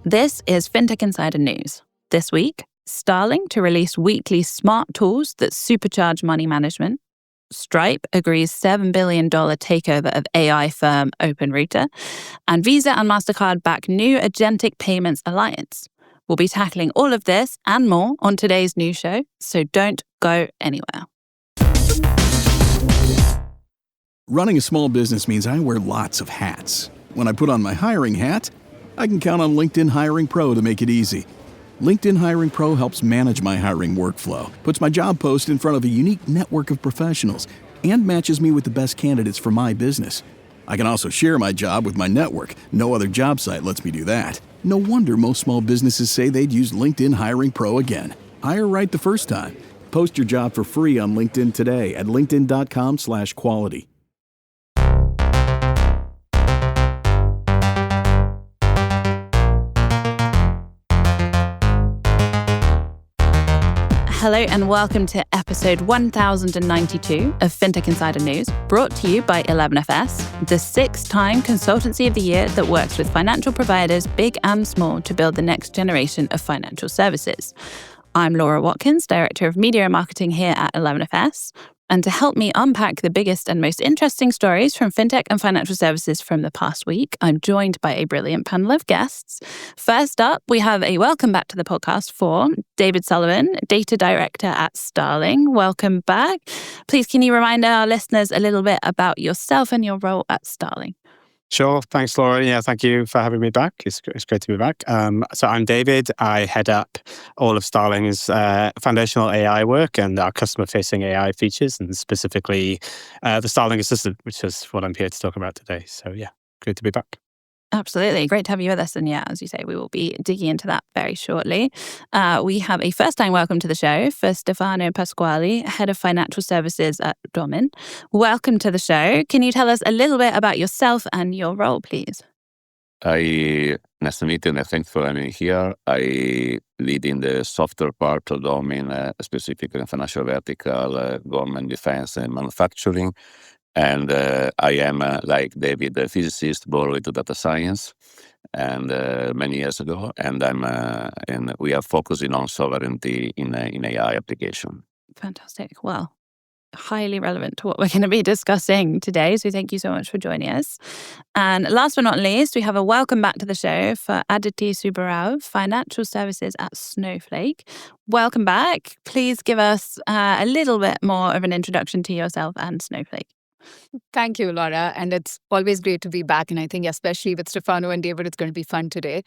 This is Fintech Insider News. This week, Starling to release weekly smart tools that supercharge money management. Stripe agrees $7 billion takeover of AI firm OpenRouter. And Visa and Mastercard back new Agentic payments alliance. We'll be tackling all of this and more on today's news show, so don't go anywhere. Running a small business means I wear lots of hats. When I put on my hiring hat, I can count on LinkedIn Hiring Pro to make it easy. LinkedIn Hiring Pro helps manage my hiring workflow, puts my job post in front of a unique network of professionals, and matches me with the best candidates for my business. I can also share my job with my network. No other job site lets me do that. No wonder most small businesses say they'd use LinkedIn Hiring Pro again. Hire right the first time. Post your job for free on LinkedIn today at linkedin.com/quality. Hello and welcome to episode 1092 of Fintech Insider News, brought to you by 11FS, the sixth-time consultancy of the year that works with financial providers, big and small, to build the next generation of financial services. I'm Laura Watkins, Director of Media and Marketing here at 11FS. And to help me unpack the biggest and most interesting stories from fintech and financial services from the past week, I'm joined by a brilliant panel of guests. First up, we have a welcome back to the podcast for David Sullivan, Data Director at Starling. Welcome back. Please, can you remind our listeners a little bit about yourself and your role at Starling? Sure. Thanks, Laura. Yeah, thank you for having me back. It's great to be back. So I'm David. I head up all of Starling's foundational AI work and our customer-facing AI features, and specifically the Starling Assistant, which is what I'm here to talk about today. So yeah, great to be back. Absolutely. Great to have you with us. And yeah, as you say, we will be digging into that very shortly. We have a first-time welcome to the show for Stefano Pasquali, Head of Financial Services at Domyn. Welcome to the show. Can you tell us a little bit about yourself and your role, please? Nice to meet you, and thanks for having me here. I lead in the software part of Domyn, specifically in financial vertical, government, defense, and manufacturing. And I am, like David, a physicist born into data science, and many years ago. And and we are focusing on sovereignty in AI application. Fantastic. Well, highly relevant to what we're going to be discussing today. So thank you so much for joining us. And last but not least, we have a welcome back to the show for Aditi Subbarao, Financial Services at Snowflake. Welcome back. Please give us a little bit more of an introduction to yourself and Snowflake. Thank you, Laura. And it's always great to be back. And I think especially with Stefano and David, it's going to be fun today.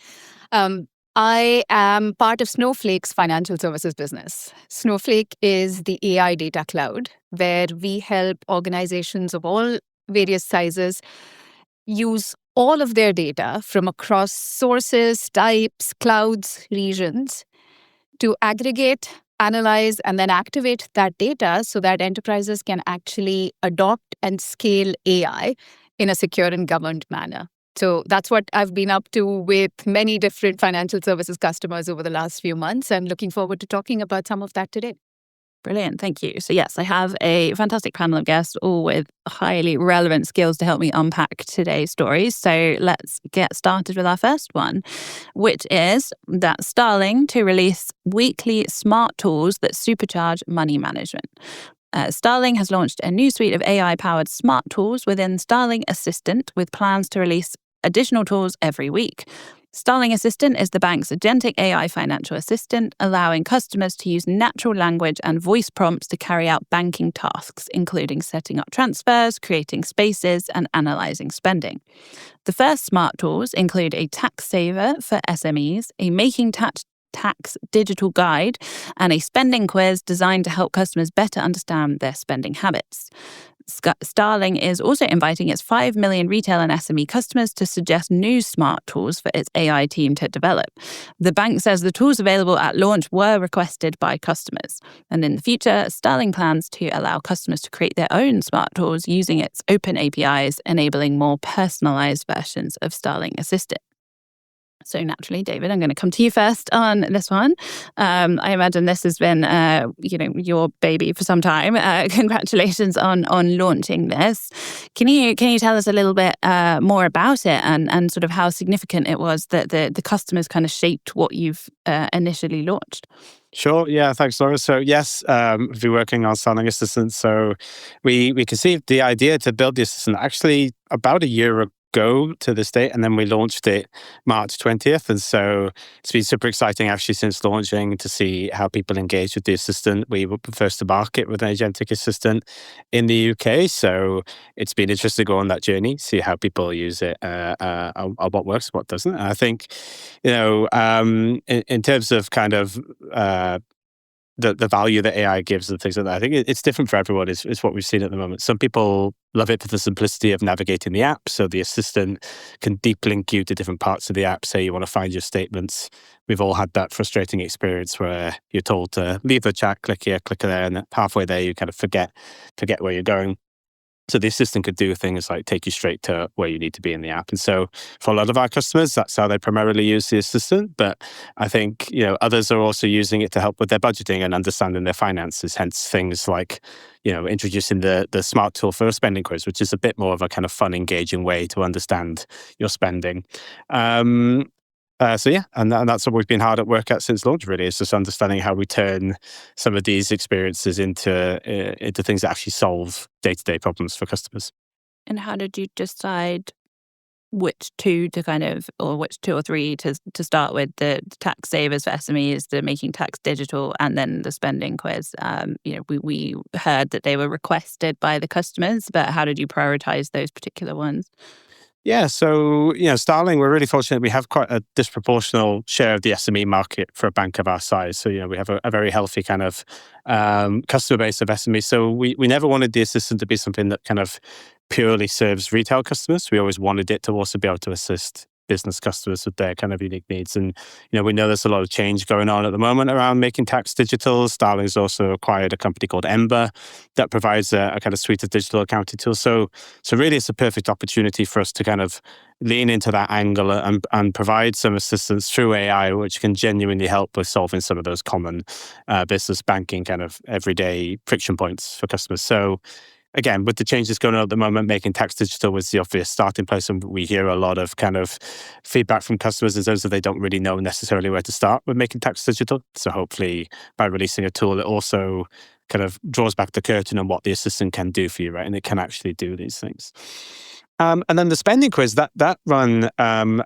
I am part of Snowflake's financial services business. Snowflake is the AI data cloud where we help organizations of all various sizes use all of their data from across sources, types, clouds, regions to aggregate, analyze, and then activate that data so that enterprises can actually adopt and scale AI in a secure and governed manner. So that's what I've been up to with many different financial services customers over the last few months, and looking forward to talking about some of that today. Brilliant. Thank you. So yes, I have a fantastic panel of guests, all with highly relevant skills to help me unpack today's stories. So let's get started with our first one, which is that Starling to release weekly smart tools that supercharge money management. Starling has launched a new suite of AI-powered smart tools within Starling Assistant, with plans to release additional tools every week. Starling Assistant is the bank's agentic AI financial assistant, allowing customers to use natural language and voice prompts to carry out banking tasks, including setting up transfers, creating spaces, and analyzing spending. The first smart tools include a tax saver for SMEs, a making tax digital guide, and a spending quiz designed to help customers better understand their spending habits. Starling is also inviting its 5 million retail and SME customers to suggest new smart tools for its AI team to develop. The bank says the tools available at launch were requested by customers. And in the future, Starling plans to allow customers to create their own smart tools using its open APIs, enabling more personalized versions of Starling Assistant. So naturally, David, I'm going to come to you first on this one. I imagine this has been, your baby for some time. Congratulations on launching this. Can you tell us a little bit more about it and sort of how significant it was that the customers kind of shaped what you've initially launched? Sure. Yeah. Thanks, Laura. So yes, we've been working on Starling Assistant. So we conceived the idea to build the assistant actually about a year ago to this date, and then we launched it March 20th. And so it's been super exciting actually since launching to see how people engage with the assistant. We were first to market with an Agentic assistant in the UK. So it's been interesting to go on that journey, see how people use it, what works, what doesn't. And I think, in terms of kind of the value that AI gives and things like that, I think it's different for everyone, is what we've seen at the moment. Some people love it for the simplicity of navigating the app. So the assistant can deep link you to different parts of the app. Say you want to find your statements. We've all had that frustrating experience where you're told to leave the chat, click here, click there, and halfway there you kind of forget where you're going. So the assistant could do things like take you straight to where you need to be in the app. And so for a lot of our customers, that's how they primarily use the assistant. But I think, others are also using it to help with their budgeting and understanding their finances. Hence things like, introducing the smart tool for a spending quiz, which is a bit more of a kind of fun, engaging way to understand your spending. And that's what we've been hard at work at since launch, really, is just understanding how we turn some of these experiences into things that actually solve day-to-day problems for customers. And how did you decide which two or three to start with? The tax savers for SMEs, the making tax digital, and then the spending quiz. We heard that they were requested by the customers, but how did you prioritize those particular ones? Yeah, so, Starling, we're really fortunate. We have quite a disproportional share of the SME market for a bank of our size. So, we have a very healthy kind of customer base of SME. So we never wanted the assistant to be something that kind of purely serves retail customers. We always wanted it to also be able to assist business customers with their kind of unique needs. And, we know there's a lot of change going on at the moment around making tax digital. Starling's also acquired a company called Ember that provides a kind of suite of digital accounting tools. So really it's a perfect opportunity for us to kind of lean into that angle and provide some assistance through AI, which can genuinely help with solving some of those common business banking kind of everyday friction points for customers. So again, with the changes going on at the moment, making tax digital was the obvious starting place. And we hear a lot of kind of feedback from customers in terms of they don't really know necessarily where to start with making tax digital. So hopefully by releasing a tool, it also kind of draws back the curtain on what the assistant can do for you, right? And it can actually do these things. And then the spending quiz, that run,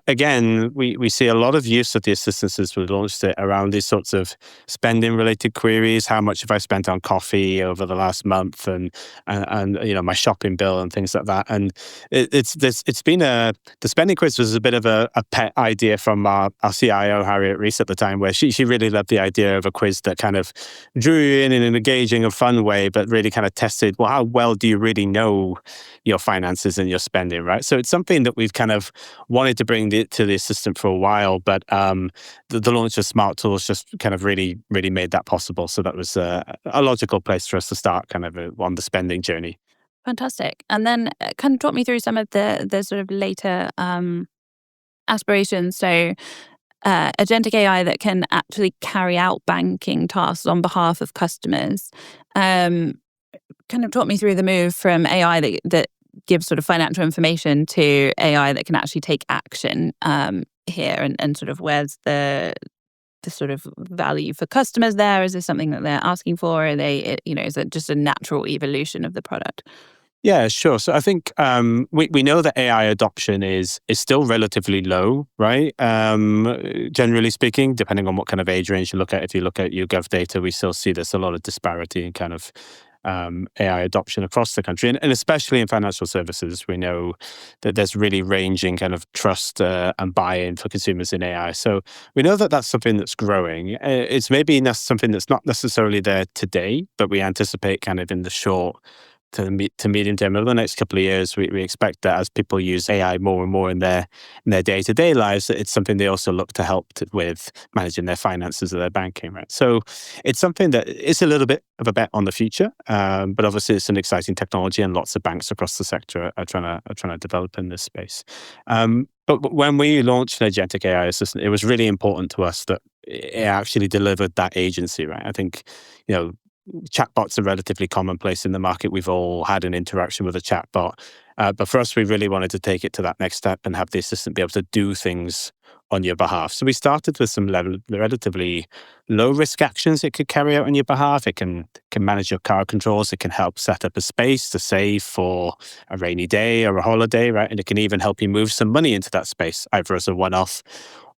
again, we see a lot of use of the assistant since we launched it around these sorts of spending related queries. How much have I spent on coffee over the last month, and my shopping bill and things like that. And the spending quiz was a bit of a pet idea from our CIO, Harriet Reese, at the time, where she really loved the idea of a quiz that kind of drew you in an engaging and fun way, but really kind of tested, well, how well do you really know your finances and your spending, right? So it's something that we've kind of wanted to bring to the assistant for a while, but the launch of Smart Tools just kind of really, really made that possible. So that was a logical place for us to start kind of on the spending journey. Fantastic. And then kind of talk me through some of the sort of later aspirations. So agentic AI that can actually carry out banking tasks on behalf of customers. Kind of talk me through the move from AI that gives sort of financial information to AI that can actually take action here, and sort of where's the sort of value for customers there? Is this something that they're asking for? Are they, is it just a natural evolution of the product? Yeah, sure. So I think we know that AI adoption is still relatively low, right? Generally speaking, depending on what kind of age range you look at. If you look at YouGov data, we still see there's a lot of disparity in kind of AI adoption across the country, and especially in financial services. We know that there's really ranging kind of trust and buy-in for consumers in AI. So we know that that's something that's growing. It's maybe something that's not necessarily there today, but we anticipate kind of in the short to the medium term, over the next couple of years, we expect that as people use AI more and more in their day-to-day lives, it's something they also look to help with managing their finances or their banking, right? So it's something that is a little bit of a bet on the future, but obviously it's an exciting technology, and lots of banks across the sector are trying to develop in this space. But when we launched an agentic AI assistant, it was really important to us that it actually delivered that agency, right? I think, chatbots are relatively commonplace in the market. We've all had an interaction with a chatbot. But for us, we really wanted to take it to that next step and have the assistant be able to do things on your behalf. So we started with some relatively low-risk actions it could carry out on your behalf. It can manage your car controls. It can help set up a space to save for a rainy day or a holiday, right? And it can even help you move some money into that space, either as a one-off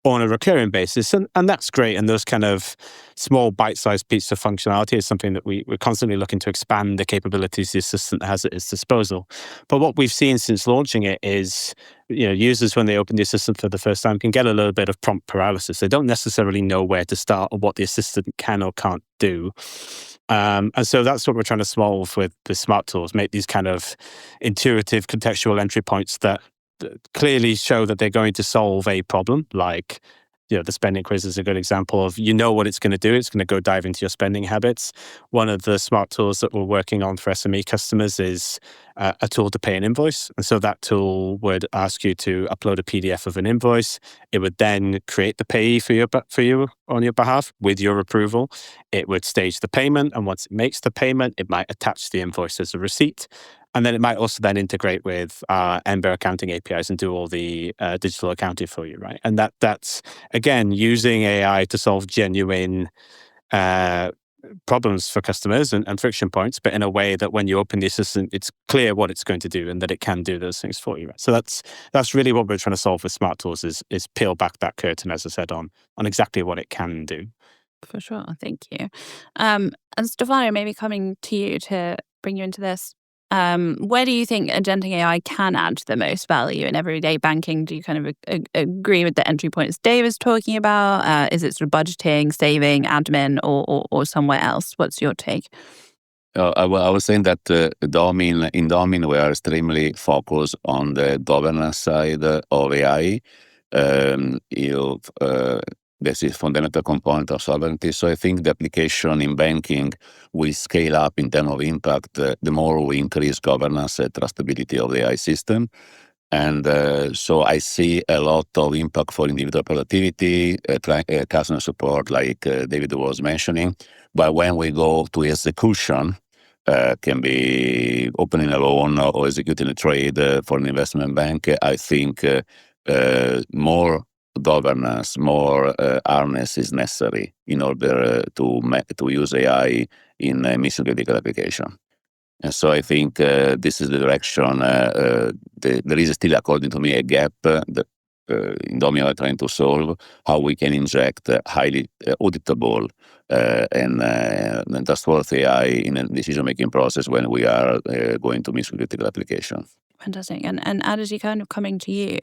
or on a recurring basis. And that's great. And those kind of small bite-sized pieces of functionality is something that we're constantly looking to expand the capabilities the assistant has at its disposal. But what we've seen since launching it is, users, when they open the assistant for the first time, can get a little bit of prompt paralysis. They don't necessarily know where to start or what the assistant can or can't do. And so that's what we're trying to solve with the smart tools, make these kind of intuitive contextual entry points that clearly show that they're going to solve a problem. Like, the spending quiz is a good example of, what it's going to do. It's going to go dive into your spending habits. One of the smart tools that we're working on for SME customers is a tool to pay an invoice. And so that tool would ask you to upload a PDF of an invoice. It would then create the payee for you on your behalf with your approval. It would stage the payment. And once it makes the payment, it might attach the invoice as a receipt. And then it might also then integrate with Ember accounting APIs and do all the digital accounting for you, right? And that's, again, using AI to solve genuine problems for customers and friction points, but in a way that when you open the assistant, it's clear what it's going to do and that it can do those things for you, right? So that's really what we're trying to solve with smart tools is peel back that curtain, as I said, on exactly what it can do. For sure. Thank you. And Stefano, maybe coming to you to bring you into this. Where do you think agentic AI can add the most value in everyday banking? Do you kind of agree with the entry points Dave was talking about? Is it sort of budgeting, saving, admin, or somewhere else? What's your take? I was saying that in Domyn, we are extremely focused on the governance side of AI. This is fundamental component of sovereignty. So I think the application in banking will scale up in terms of impact the more we increase governance and trustability of the AI system. And so I see a lot of impact for individual productivity, customer support, like David was mentioning. But when we go to execution, can be opening a loan or executing a trade for an investment bank, I think more governance, more harness is necessary in order to use AI in a mission-critical application. And so I think this is the direction. There is still, according to me, a gap that in Domyn are trying to solve, how we can inject highly auditable and trustworthy AI in a decision-making process when we are going to mission-critical application. Fantastic. And Aditi, kind of coming to you,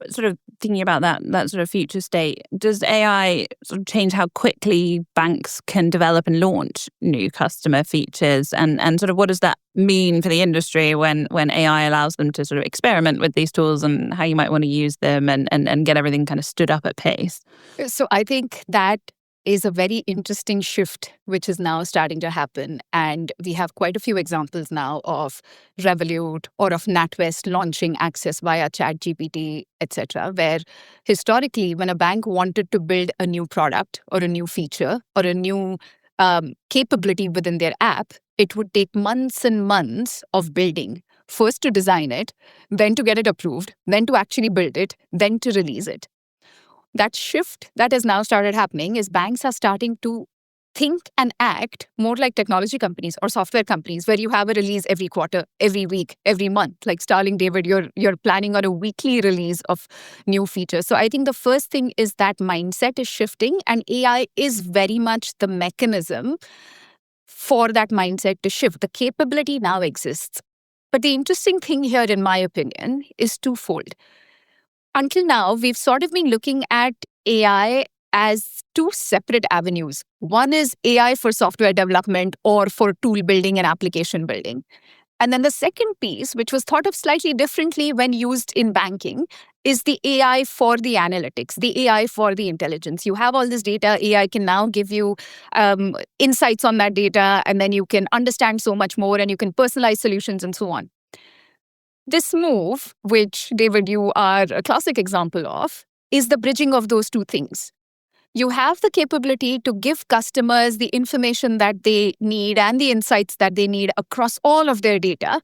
sort of thinking about that sort of future state, does AI sort of change how quickly banks can develop and launch new customer features? And sort of what does that mean for the industry when AI allows them to sort of experiment with these tools and how you might want to use them and get everything kind of stood up at pace? So I think that is a very interesting shift which is now starting to happen. And we have quite a few examples now of Revolut or of NatWest launching access via ChatGPT, etc., where historically, when a bank wanted to build a new product or a new feature or a new capability within their app, it would take months and months of building. First to design it, then to get it approved, then to actually build it, then to release it. That shift that has now started happening is banks are starting to think and act more like technology companies or software companies, where you have a release every quarter, every week, every month. Like Starling, David, you're planning on a weekly release of new features. So I think the first thing is that mindset is shifting, and AI is very much the mechanism for that mindset to shift. The capability now exists. But the interesting thing here, in my opinion, is twofold. Until now, we've sort of been looking at AI as two separate avenues. One is AI for software development or for tool building and application building. And then the second piece, which was thought of slightly differently when used in banking, is the AI for the analytics, the AI for the intelligence. You have all this data. AI can now give you insights on that data, and then you can understand so much more, and you can personalize solutions and so on. This move, which, David, you are a classic example of, is the bridging of those two things. You have the capability to give customers the information that they need and the insights that they need across all of their data.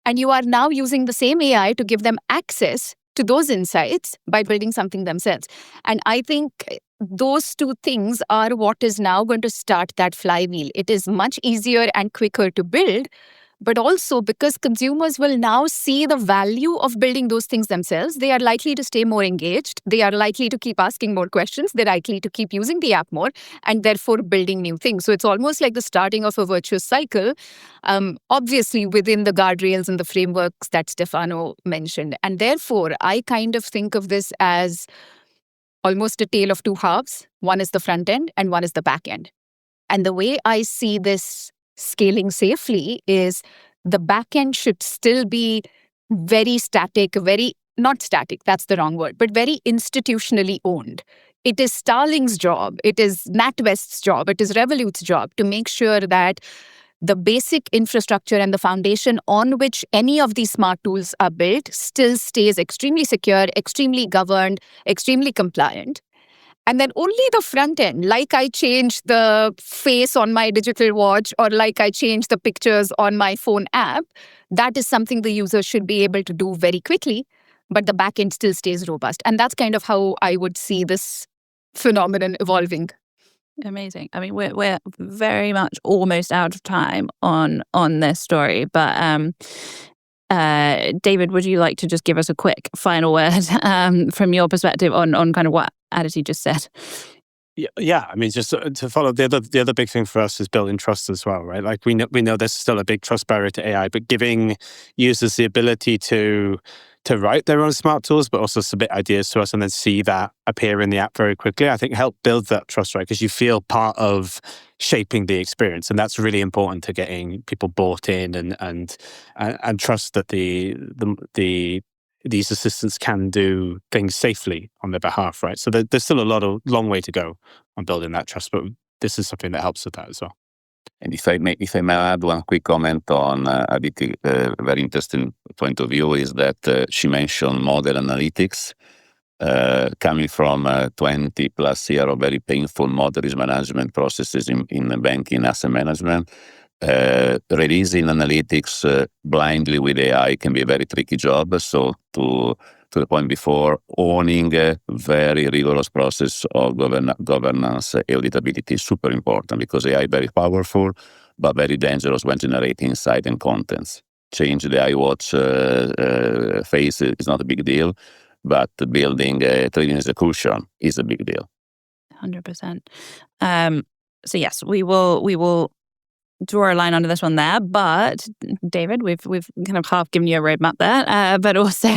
And you are now using the same AI to give them access to those insights by building something themselves. And I think those two things are what is now going to start that flywheel. It is much easier and quicker to build, but also because consumers will now see the value of building those things themselves, they are likely to stay more engaged. They are likely to keep asking more questions. They're likely to keep using the app more and therefore building new things. So it's almost like the starting of a virtuous cycle, obviously within the guardrails and the frameworks that Stefano mentioned. And therefore, I kind of think of this as almost a tale of two halves. One is the front end and one is the back end. And the way I see this scaling safely is the backend should still be very static, not static, that's the wrong word, but very institutionally owned. It is Starling's job, it is NatWest's job, it is Revolut's job to make sure that the basic infrastructure and the foundation on which any of these smart tools are built still stays extremely secure, extremely governed, extremely compliant. And then only the front end, like I change the face on my digital watch or like I change the pictures on my phone app, that is something the user should be able to do very quickly, but the back end still stays robust. And that's kind of how I would see this phenomenon evolving. Amazing. I mean, we're very much almost out of time on this story, but David, would you like to just give us a quick final word from your perspective on kind of what Aditi just said? Yeah. I mean, just to follow the other big thing for us is building trust as well, right? Like we know there's still a big trust barrier to AI, but giving users the ability to write their own smart tools, but also submit ideas to us and then see that appear in the app very quickly, I think help build that trust, right? Because you feel part of shaping the experience, and that's really important to getting people bought in and trust that these assistants can do things safely on their behalf, right? So there's still a long way to go on building that trust, but this is something that helps with that as well. And if I may add one quick comment on Aditi, very interesting point of view is that she mentioned model analytics coming from 20 plus years of very painful model risk management processes in banking asset management. Releasing analytics blindly with AI can be a very tricky job. So to the point before, owning a very rigorous process of governance and auditability is super important because AI is very powerful, but very dangerous when generating insight and contents. Change the iWatch face is not a big deal, but building a trading execution is a big deal. 100%. So yes, we will draw a line under this one there, but David, we've kind of half given you a roadmap there, but also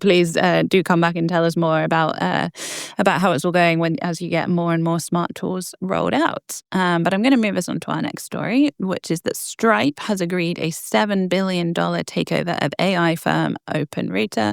please do come back and tell us more about how it's all going as you get more and more smart tools rolled out. But I'm going to move us on to our next story, which is that Stripe has agreed a $7 billion takeover of AI firm OpenRouter.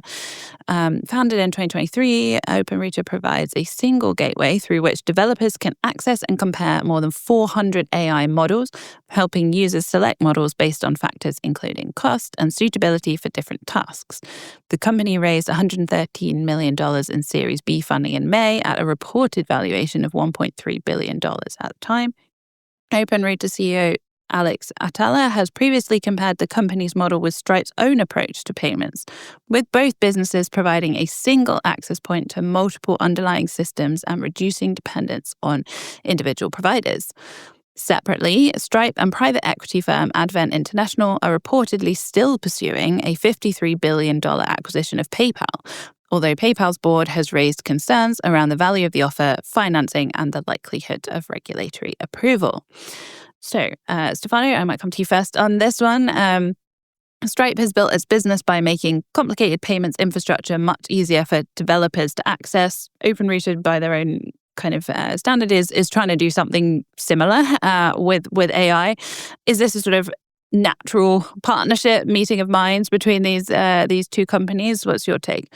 Founded in 2023, OpenRouter provides a single gateway through which developers can access and compare more than 400 AI models, helping users select models based on factors including cost and suitability for different tasks. The company raised $113 million in Series B funding in May at a reported valuation of $1.3 billion at the time. OpenRouter CEO Alex Atala has previously compared the company's model with Stripe's own approach to payments, with both businesses providing a single access point to multiple underlying systems and reducing dependence on individual providers. Separately, Stripe and private equity firm Advent International are reportedly still pursuing a $53 billion acquisition of PayPal, although PayPal's board has raised concerns around the value of the offer, financing, and the likelihood of regulatory approval. So, Stefano, I might come to you first on this one. Stripe has built its business by making complicated payments infrastructure much easier for developers to access. OpenRouter, by their own kind of standard is trying to do something similar with AI. Is this a sort of natural partnership, meeting of minds between these two companies? What's your take?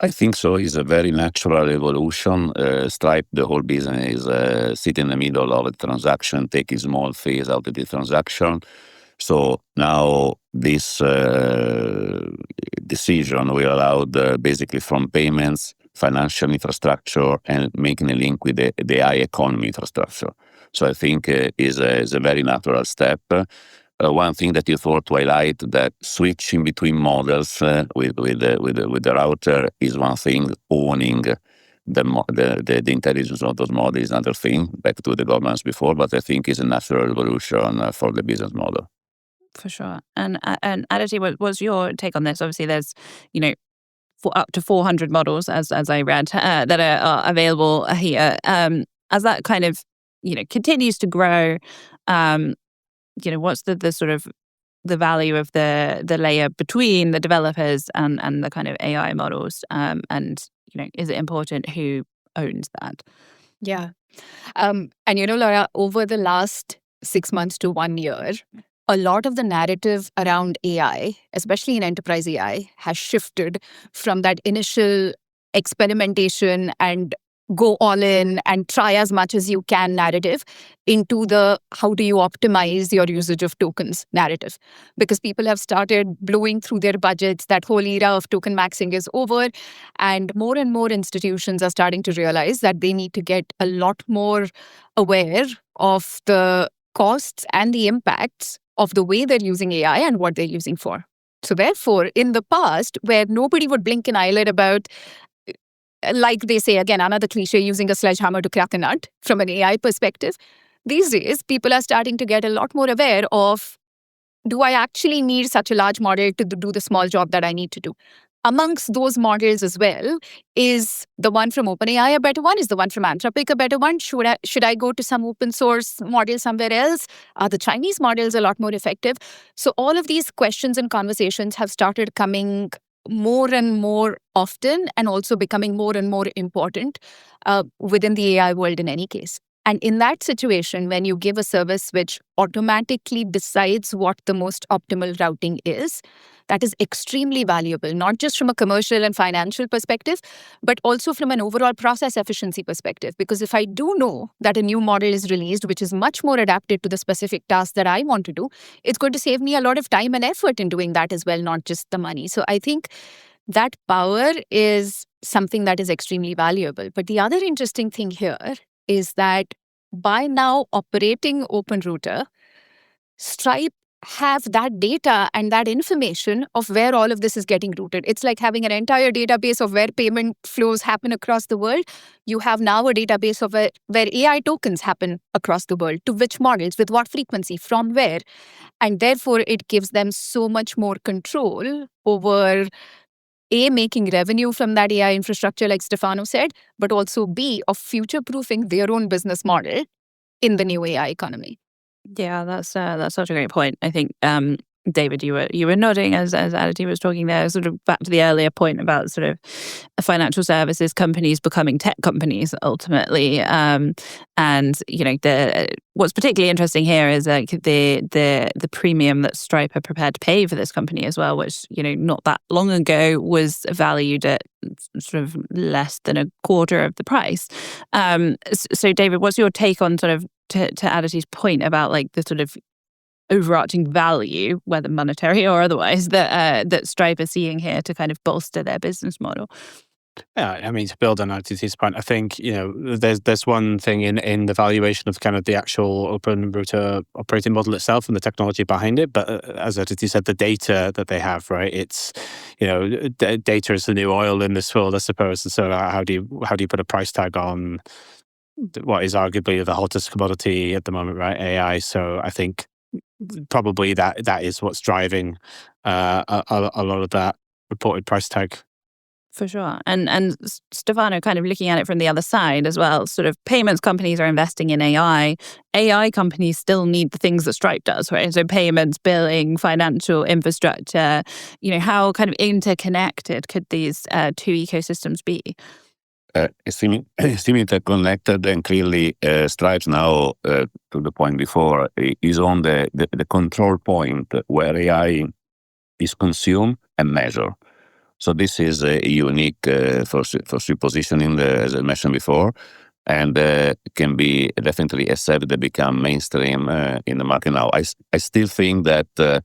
I think so. It's a very natural evolution. Stripe, the whole business is sitting in the middle of a transaction, taking small fees out of the transaction. So now this decision will allow basically from payments, financial infrastructure, and making a link with the AI economy infrastructure. So I think is a very natural step. One thing that you thought to highlight, that switching between models with the router is one thing. Owning the intelligence of those models is another thing. Back to the governance before, but I think it's a natural evolution for the business model. For sure. And Aditi, what's your take on this? Obviously, there's for up to 400 models, as I read, that are available here. As that kind of continues to grow. What's the sort of the value of the layer between the developers and the kind of AI models? And is it important who owns that? Yeah. And Laura, over the last 6 months to 1 year, a lot of the narrative around AI, especially in enterprise AI, has shifted from that initial experimentation and go all in and try as much as you can narrative into the how do you optimize your usage of tokens narrative. Because people have started blowing through their budgets. That whole era of token maxing is over. And more institutions are starting to realize that they need to get a lot more aware of the costs and the impacts of the way they're using AI and what they're using for. So therefore, in the past, where nobody would blink an eyelid about, like they say, again, another cliche, using a sledgehammer to crack a nut from an AI perspective, these days, people are starting to get a lot more aware of, do I actually need such a large model to do the small job that I need to do? Amongst those models as well, is the one from OpenAI a better one? Is the one from Anthropic a better one? Should I go to some open source model somewhere else? Are the Chinese models a lot more effective? So all of these questions and conversations have started coming more and more often and also becoming more and more important within the AI world in any case. And in that situation, when you give a service which automatically decides what the most optimal routing is, that is extremely valuable, not just from a commercial and financial perspective, but also from an overall process efficiency perspective. Because if I do know that a new model is released, which is much more adapted to the specific task that I want to do, it's going to save me a lot of time and effort in doing that as well, not just the money. So I think that power is something that is extremely valuable. But the other interesting thing here is that by now operating OpenRouter, Stripe have that data and that information of where all of this is getting routed. It's like having an entire database of where payment flows happen across the world. You have now a database of where AI tokens happen across the world, to which models, with what frequency, from where. And therefore, it gives them so much more control over A, making revenue from that AI infrastructure, like Stefano said, but also B, of future-proofing their own business model in the new AI economy. Yeah, that's such a great point. I think, David, you were nodding as Aditi was talking there, sort of back to the earlier point about sort of financial services companies becoming tech companies ultimately. And what's particularly interesting here is like the premium that Stripe are prepared to pay for this company as well, which not that long ago was valued at sort of less than a quarter of the price. So David, what's your take on sort of to Aditi's point about like the sort of overarching value, whether monetary or otherwise, that Stripe is seeing here to kind of bolster their business model? Yeah, I mean, to build on Aditi's point, I think there's one thing in the valuation of kind of the actual OpenRouter operating model itself and the technology behind it. But as Aditi said, the data that they have, right? It's data is the new oil in this world, I suppose. And so how do you put a price tag on what is arguably the hottest commodity at the moment, right? AI. So I think probably that is what's driving a lot of that reported price tag. For sure. And Stefano, kind of looking at it from the other side as well, sort of payments companies are investing in AI. AI companies still need the things that Stripe does, right? So payments, billing, financial infrastructure, how kind of interconnected could these two ecosystems be? Similar connected, and clearly Stripe now, to the point before, is on the control point where AI is consumed and measured. So this is unique for positioning, as I mentioned before, and can be definitely a set that become mainstream in the market now. I still think that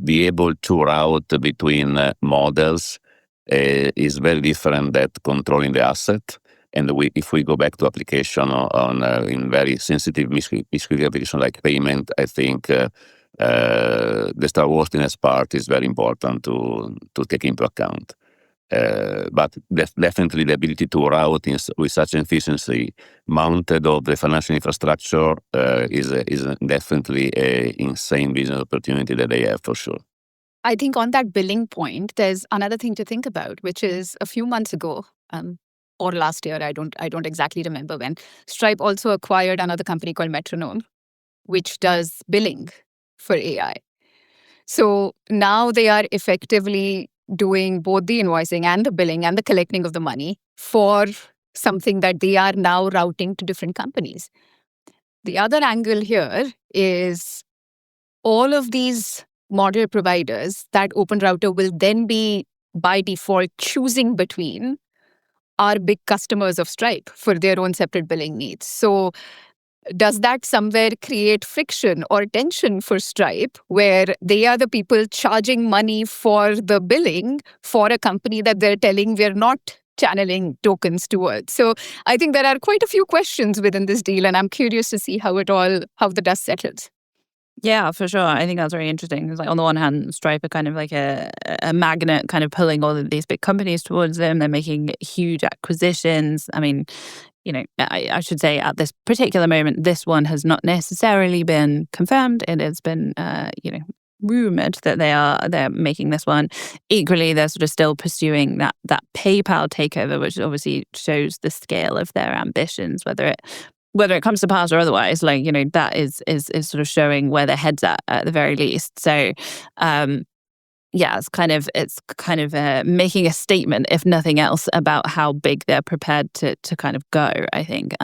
be able to route between models is very different than controlling the asset. And if we go back to application in very sensitive miscreative application like payment, I think the trustworthiness part is very important to take into account. But definitely the ability to route with such efficiency mounted of the financial infrastructure is definitely an insane business opportunity that they have for sure. I think on that billing point, there's another thing to think about, which is a few months ago, or last year, I don't exactly remember when, Stripe also acquired another company called Metronome, which does billing for AI. So now they are effectively doing both the invoicing and the billing and the collecting of the money for something that they are now routing to different companies. The other angle here is all of these model providers that OpenRouter will then be by default choosing between are big customers of Stripe for their own separate billing needs. So does that somewhere create friction or tension for Stripe where they are the people charging money for the billing for a company that they're telling we're not channeling tokens towards? So I think there are quite a few questions within this deal, and I'm curious to see how the dust settles. Yeah, for sure. I think that's very interesting. It's like on the one hand, Stripe are kind of like a magnet kind of pulling all of these big companies towards them. They're making huge acquisitions. I mean, I should say at this particular moment, this one has not necessarily been confirmed. It has been, rumored that they're making this one. Equally, they're sort of still pursuing that PayPal takeover, which obviously shows the scale of their ambitions, whether it comes to pass or otherwise, that is sort of showing where their head's at the very least. So, it's kind of making a statement, if nothing else, about how big they're prepared to kind of go. I think.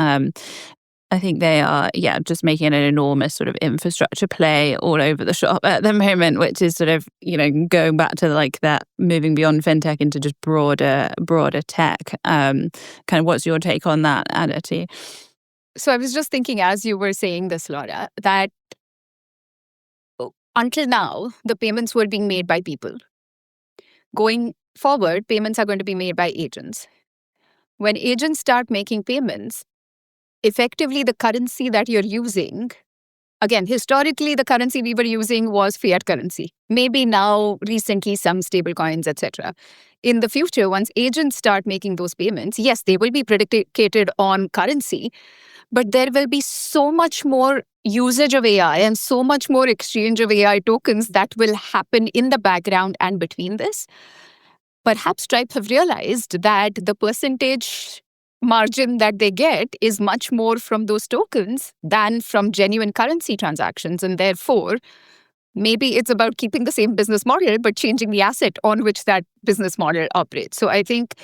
I think they are, just making an enormous sort of infrastructure play all over the shop at the moment, which is sort of, going back to like that, moving beyond fintech into just broader tech. Kind of, what's your take on that, Aditi? So I was just thinking as you were saying this, Laura, that until now, the payments were being made by people. Going forward, payments are going to be made by agents. When agents start making payments, effectively the currency that you're using, again, historically, the currency we were using was fiat currency. Maybe now, recently, some stable coins, etc. In the future, once agents start making those payments, yes, they will be predicated on currency, but there will be so much more usage of AI and so much more exchange of AI tokens that will happen in the background and between this. Perhaps Stripe have realized that the percentage margin that they get is much more from those tokens than from genuine currency transactions. And therefore, maybe it's about keeping the same business model, but changing the asset on which that business model operates. So I think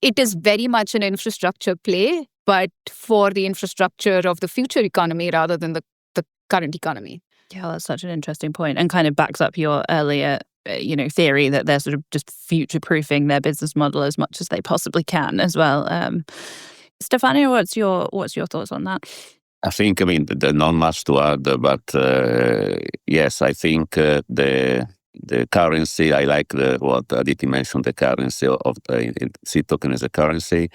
it is very much an infrastructure play, but for the infrastructure of the future economy rather than the current economy. Yeah, that's such an interesting point, and kind of backs up your earlier theory that they're sort of just future-proofing their business model as much as they possibly can as well. Stefano, what's your thoughts on that? I think, there's not much to add, but yes, I think the currency, I like what Aditi mentioned, the currency of the seed token as a currency.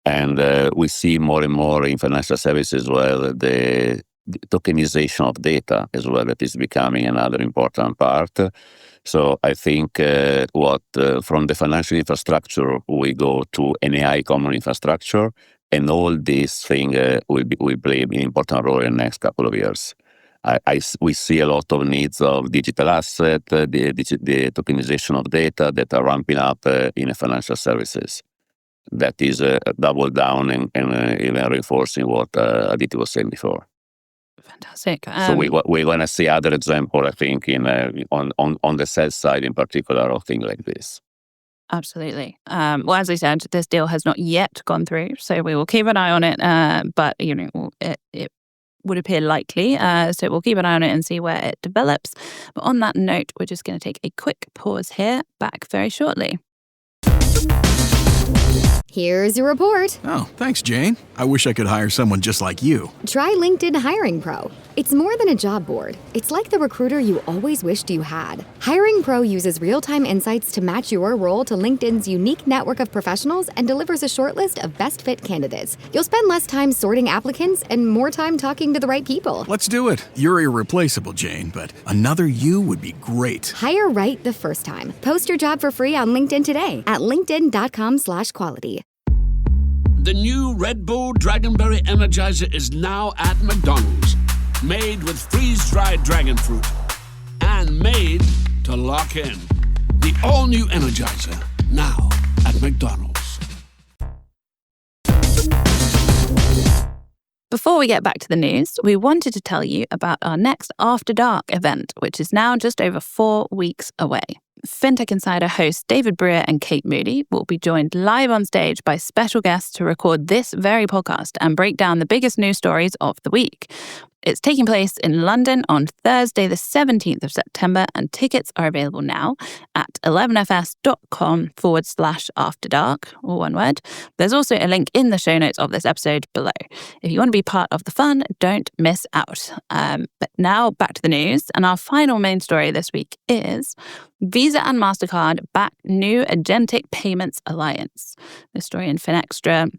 And we see more and more in financial services as well, the tokenization of data as well, that is becoming another important part. So I think from the financial infrastructure, we go to an AI common infrastructure, and all these things will play an important role in the next couple of years. We see a lot of needs of digital asset, the tokenization of data that are ramping up in financial services. That is double down and even reinforcing what Aditi was saying before. Fantastic. So we're going to see other example, I think, on the sales side in particular of things like this. Absolutely. Well, as I said, this deal has not yet gone through, so we will keep an eye on it. But it would appear likely, so we'll keep an eye on it and see where it develops. But on that note, we're just going to take a quick pause here. Back very shortly. Here's your report. Oh, thanks, Jane. I wish I could hire someone just like you. Try LinkedIn Hiring Pro. It's more than a job board. It's like the recruiter you always wished you had. Hiring Pro uses real-time insights to match your role to LinkedIn's unique network of professionals and delivers a short list of best fit candidates. You'll spend less time sorting applicants and more time talking to the right people. Let's do it. You're irreplaceable, Jane, but another you would be great. Hire right the first time. Post your job for free on LinkedIn today at linkedin.com/quality. The new Red Bull Dragonberry Energizer is now at McDonald's. Made with freeze-dried dragon fruit. And made to lock in. The all-new Energizer, now at McDonald's. Before we get back to the news, we wanted to tell you about our next After Dark event, which is now just over 4 weeks away. Fintech Insider hosts David Brewer and Kate Moody will be joined live on stage by special guests to record this very podcast and break down the biggest news stories of the week. It's taking place in London on Thursday, the 17th of September, and tickets are available now at 11fs.com/afterdark, all one word. There's also a link in the show notes of this episode below. If you want to be part of the fun, don't miss out. But now back to the news, and our final main story this week is Visa and Mastercard back new Agentic Payments Alliance. This story in FinExtra.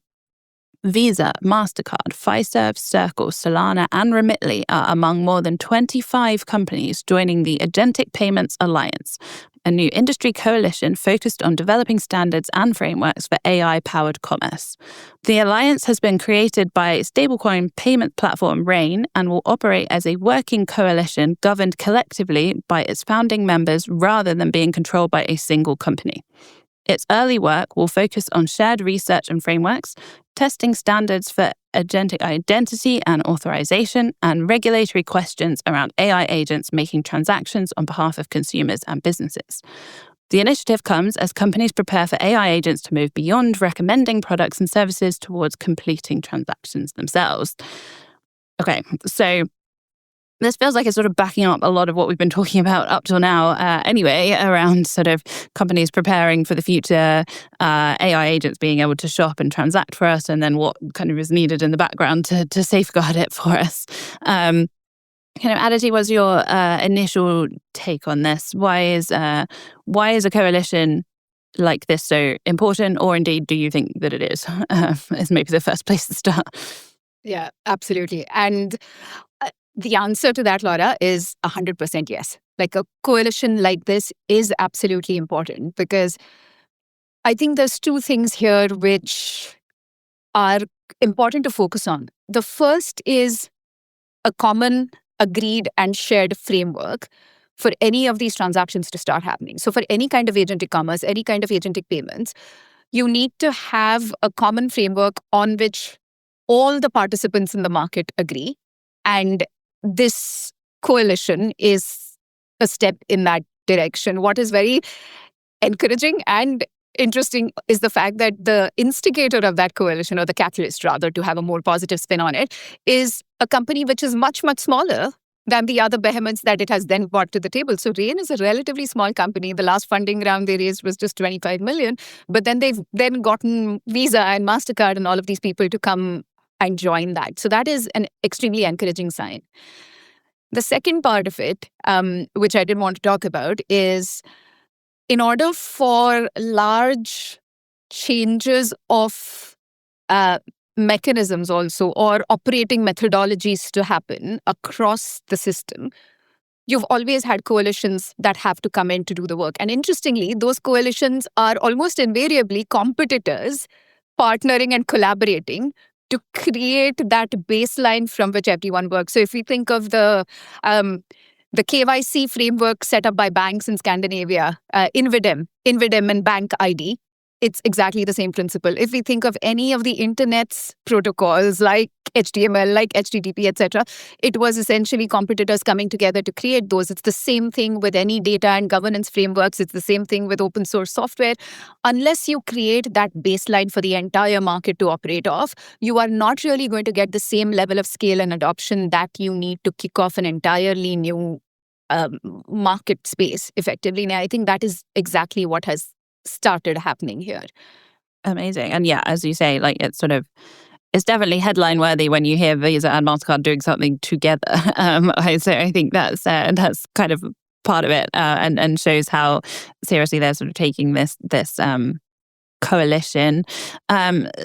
Visa, Mastercard, Fiserv, Circle, Solana, and Remitly are among more than 25 companies joining the Agentic Payments Alliance, a new industry coalition focused on developing standards and frameworks for AI-powered commerce. The alliance has been created by stablecoin payment platform Rain and will operate as a working coalition governed collectively by its founding members rather than being controlled by a single company. Its early work will focus on shared research and frameworks, testing standards for agentic identity and authorization, and regulatory questions around AI agents making transactions on behalf of consumers and businesses. The initiative comes as companies prepare for AI agents to move beyond recommending products and services towards completing transactions themselves. Okay, so this feels like it's sort of backing up a lot of what we've been talking about up till now anyway, around sort of companies preparing for the future, AI agents being able to shop and transact for us, and then what kind of is needed in the background to safeguard it for us. Aditi, what's your initial take on this? Why is a coalition like this so important, or indeed do you think that it is? Is maybe the first place to start. Yeah, absolutely. And the answer to that, Laura, is 100% yes. Like a coalition like this is absolutely important because I think there's two things here which are important to focus on. The first is a common, agreed, and shared framework for any of these transactions to start happening. So for any kind of agentic commerce, any kind of agentic payments, you need to have a common framework on which all the participants in the market agree. And this coalition is a step in that direction. What is very encouraging and interesting is the fact that the instigator of that coalition, or the catalyst rather, to have a more positive spin on it, is a company which is much, much smaller than the other behemoths that it has then brought to the table. So Rain is a relatively small company. The last funding round they raised was just 25 million. But then they've then gotten Visa and Mastercard and all of these people to come and join that. So that is an extremely encouraging sign. The second part of it, which I did want to talk about, is in order for large changes of mechanisms also, or operating methodologies to happen across the system, you've always had coalitions that have to come in to do the work. And interestingly, those coalitions are almost invariably competitors partnering and collaborating to create that baseline from which everyone works. So if we think of the KYC framework set up by banks in Scandinavia, Invidem and Bank ID, it's exactly the same principle. If we think of any of the internet's protocols like HTML, like HTTP, etc., it was essentially competitors coming together to create those. It's the same thing with any data and governance frameworks. It's the same thing with open source software. Unless you create that baseline for the entire market to operate off, you are not really going to get the same level of scale and adoption that you need to kick off an entirely new market space effectively. And I think that is exactly what has started happening here. Amazing. And yeah, as you say, like it's definitely headline worthy when you hear Visa and Mastercard doing something together. So I think that's kind of part of it, and shows how seriously they're sort of taking this coalition.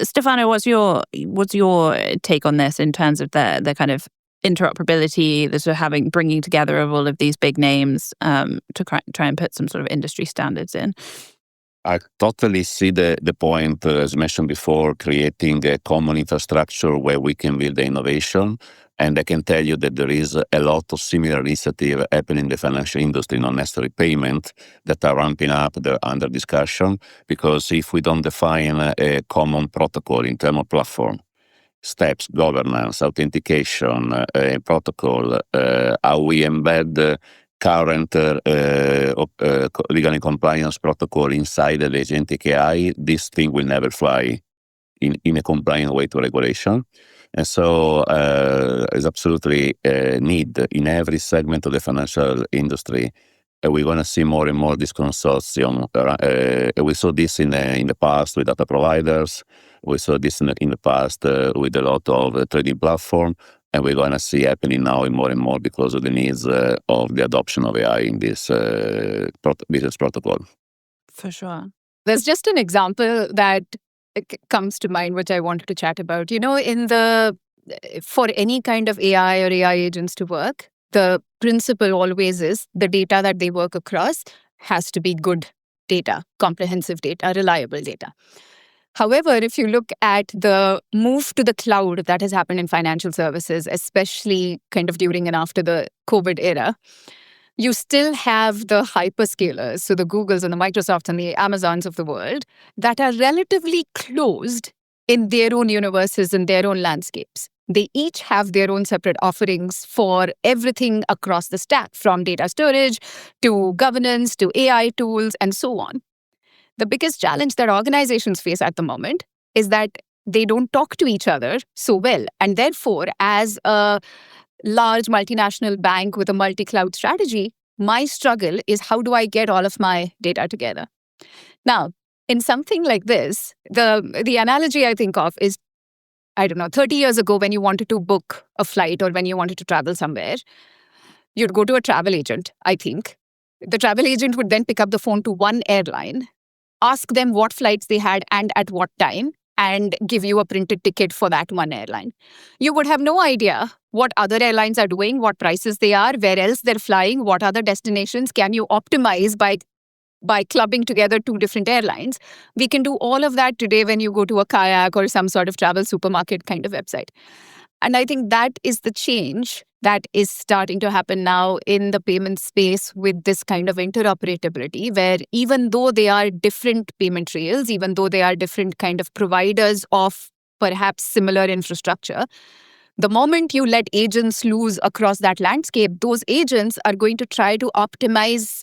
Stefano, what's your take on this in terms of the kind of interoperability, the sort of bringing together of all of these big names to try and put some sort of industry standards in? I totally see the point, as mentioned before, creating a common infrastructure where we can build the innovation. And I can tell you that there is a lot of similar initiative happening in the financial industry, not necessarily payment, that are ramping up, they're under discussion. Because if we don't define a common protocol in terms of platform, steps, governance, authentication, protocol, how we embed current legal and compliance protocol inside the Agentic AI, this thing will never fly in a compliant way to regulation. And so there's absolutely a need in every segment of the financial industry. We're going to see more and more this consortium. We saw this in the past with data providers. We saw this in the past with a lot of trading platform. And we're going to see happening now more and more because of the needs of the adoption of AI in this business protocol. For sure. There's just an example that comes to mind, which I wanted to chat about. For any kind of AI or AI agents to work, the principle always is the data that they work across has to be good data, comprehensive data, reliable data. However, if you look at the move to the cloud that has happened in financial services, especially kind of during and after the COVID era, you still have the hyperscalers, so the Googles and the Microsofts and the Amazons of the world, that are relatively closed in their own universes and their own landscapes. They each have their own separate offerings for everything across the stack, from data storage to governance to AI tools and so on. The biggest challenge that organizations face at the moment is that they don't talk to each other so well. And therefore, as a large multinational bank with a multi-cloud strategy, my struggle is how do I get all of my data together? Now, in something like this, the analogy I think of is, 30 years ago when you wanted to book a flight or when you wanted to travel somewhere, you'd go to a travel agent, I think. The travel agent would then pick up the phone to one airline, ask them what flights they had and at what time, and give you a printed ticket for that one airline. You would have no idea what other airlines are doing, what prices they are, where else they're flying, what other destinations can you optimize by clubbing together two different airlines. We can do all of that today when you go to a Kayak or some sort of travel supermarket kind of website. And I think that is the change that is starting to happen now in the payment space with this kind of interoperability, where even though they are different payment rails, even though they are different kind of providers of perhaps similar infrastructure, the moment you let agents loose across that landscape, those agents are going to try to optimize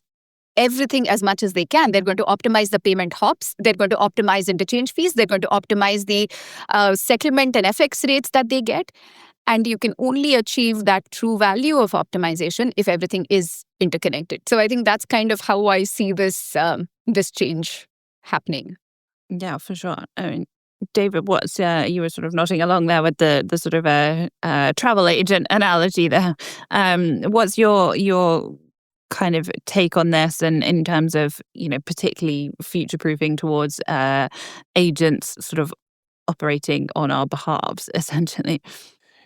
everything as much as they can. They're going to optimize the payment hops. They're going to optimize interchange fees. They're going to optimize the settlement and FX rates that they get. And you can only achieve that true value of optimization if everything is interconnected. So I think that's kind of how I see this change happening. Yeah, for sure. I mean, David, what's you were sort of nodding along there with the sort of a travel agent analogy there. What's your kind of take on this, and in terms of, particularly future-proofing towards agents sort of operating on our behalves, essentially?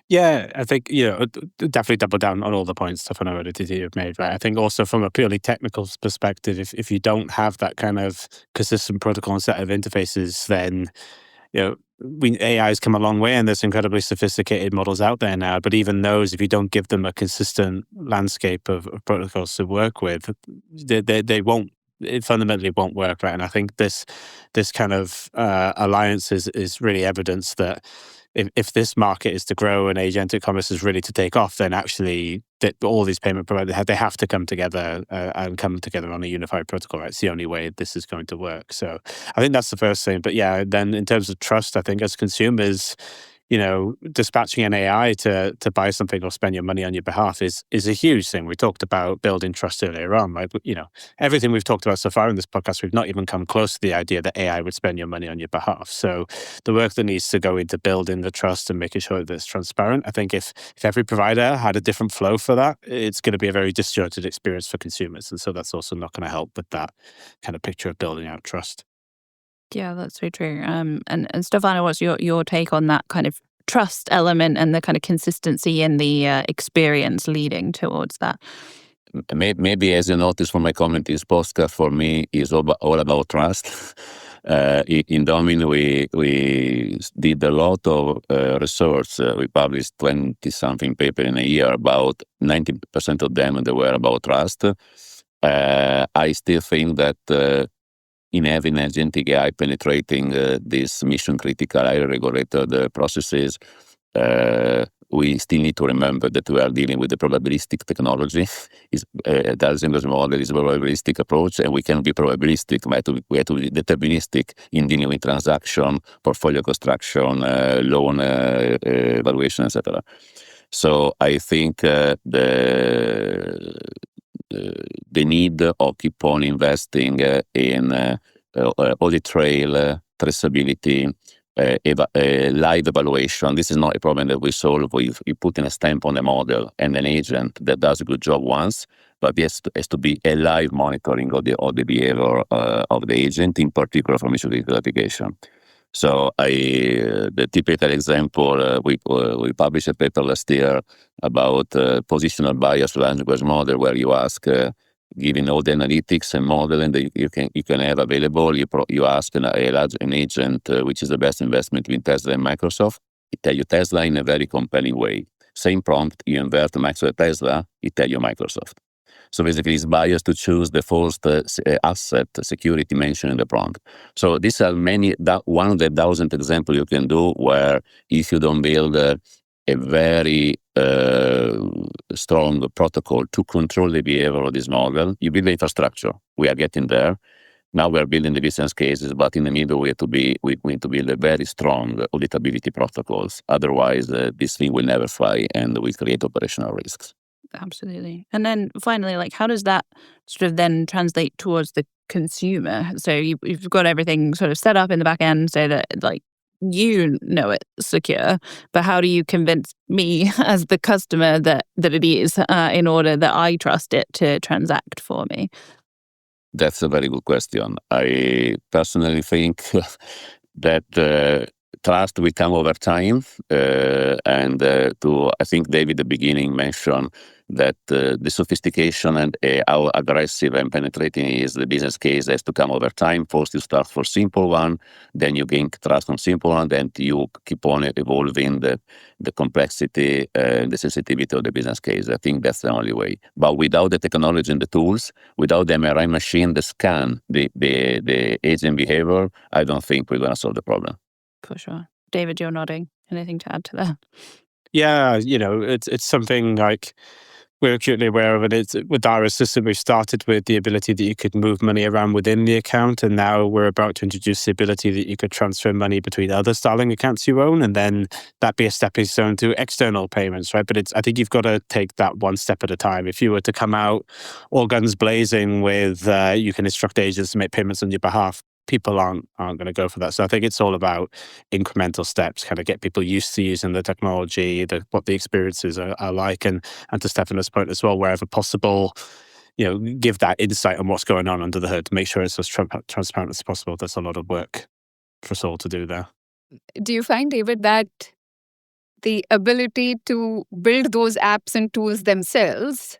Yeah, I think, definitely double down on all the points Stefano and Aditi have made, right? I think also from a purely technical perspective, if you don't have that kind of consistent protocol and set of interfaces, then, AI's come a long way and there's incredibly sophisticated models out there now. But even those, if you don't give them a consistent landscape of protocols to work with, they won't it fundamentally won't work, right? And I think this kind of alliance is really evidence that if this market is to grow and agentic commerce is really to take off, then actually all these payment providers they have to come together and come together on a unified protocol, right? It's the only way this is going to work. So I think that's the first thing. But yeah, then in terms of trust, I think as consumers, dispatching an AI to buy something or spend your money on your behalf is a huge thing. We talked about building trust earlier on, right? Everything we've talked about so far in this podcast, we've not even come close to the idea that AI would spend your money on your behalf. So the work that needs to go into building the trust and making sure that it's transparent, I think if every provider had a different flow for that, it's going to be a very disjointed experience for consumers. And so that's also not going to help with that kind of picture of building out trust. Yeah, that's so true. And Stefano, what's your take on that kind of trust element and the kind of consistency in the experience leading towards that? Maybe as you noticed from my comment, this podcast for me is all about trust. In Domyn, we did a lot of research. We published 20-something papers in a year. About 90% of them they were about trust. I still think that in having agentic AI penetrating these mission-critical, highly regulated processes, we still need to remember that we are dealing with a probabilistic technology. Doesn't model is a probabilistic approach, and we can be probabilistic, but we have to be deterministic in dealing with transaction, portfolio construction, loan evaluation, etc. So I think the need of keep on investing in audit trail, traceability, live evaluation. This is not a problem that we solve with putting a stamp on a model and an agent that does a good job once, but it has to be a live monitoring of the behavior of the agent, in particular for mission-critical application. So the typical example, we published a paper last year about positional bias language model, where you ask, given all the analytics and modeling that you can have available, you ask an agent which is the best investment between Tesla and Microsoft. It tell you Tesla in a very compelling way. Same prompt, you invert Microsoft Tesla, it tell you Microsoft. So basically, it's biased to choose the first asset security mentioned in the prompt. So these are one of the 1,000 examples you can do where if you don't build a very strong protocol to control the behavior of this model, you build the infrastructure. We are getting there. Now we are building the business cases, but in the middle we need to build a very strong auditability protocols. Otherwise, this thing will never fly and will create operational risks. Absolutely. And then finally, how does that sort of then translate towards the consumer? So you've got everything sort of set up in the back end so that it's secure, but how do you convince me as the customer that it is in order that I trust it to transact for me? That's a very good question. I personally think that trust will come over time, and I think David at the beginning mentioned that the sophistication and how aggressive and penetrating is the business case has to come over time. First, you start for simple one, then you gain trust on simple one, then you keep on evolving the complexity and the sensitivity of the business case. I think that's the only way. But without the technology and the tools, without the MRI machine that scan the agent behavior, I don't think we're going to solve the problem. For sure. David, you're nodding. Anything to add to that? Yeah, it's something we're acutely aware of it. It's with our system, we've started with the ability that you could move money around within the account, and now we're about to introduce the ability that you could transfer money between other Starling accounts you own, and then that be a stepping stone to external payments, right? But I think you've got to take that one step at a time. If you were to come out all guns blazing with you can instruct agents to make payments on your behalf, people aren't going to go for that. So I think it's all about incremental steps, kind of get people used to using the technology, what the experiences are like, and to Stefano's point as well, wherever possible, give that insight on what's going on under the hood, make sure it's as transparent as possible. That's a lot of work for us all to do there. Do you find, David, that the ability to build those apps and tools themselves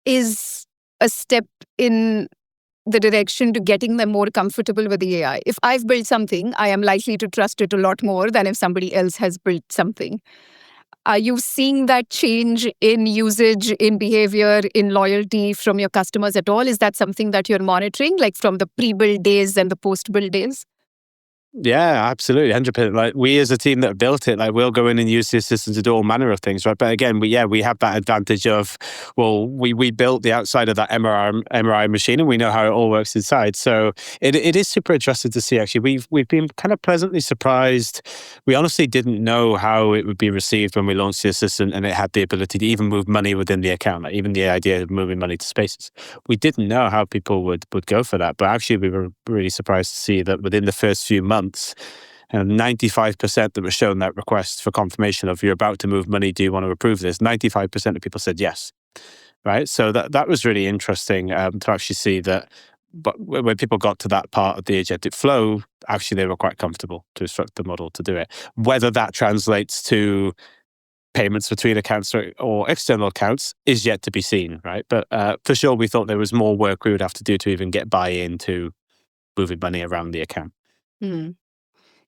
is a step in the direction to getting them more comfortable with the AI? If I've built something, I am likely to trust it a lot more than if somebody else has built something. Are you seeing that change in usage, in behavior, in loyalty from your customers at all? Is that something that you're monitoring, like from the pre-build days and the post-build days? Yeah, absolutely, 100%. Like we as a team that built it, like we'll go in and use the assistant to do all manner of things, right? But again, we have that advantage of, well, we built the outside of that MRI machine, and we know how it all works inside. So it is super interesting to see. Actually, we've been kind of pleasantly surprised. We honestly didn't know how it would be received when we launched the assistant, and it had the ability to even move money within the account, like even the idea of moving money to Spaces. We didn't know how people would go for that, but actually we were really surprised to see that within the first few months, and 95% that were shown that request for confirmation of, you're about to move money, do you want to approve this? 95% of people said yes, right? So that was really interesting to actually see that. But when people got to that part of the agentic flow, actually they were quite comfortable to instruct the model to do it. Whether that translates to payments between accounts or external accounts is yet to be seen, right? But for sure, we thought there was more work we would have to do to even get buy-in to moving money around the account.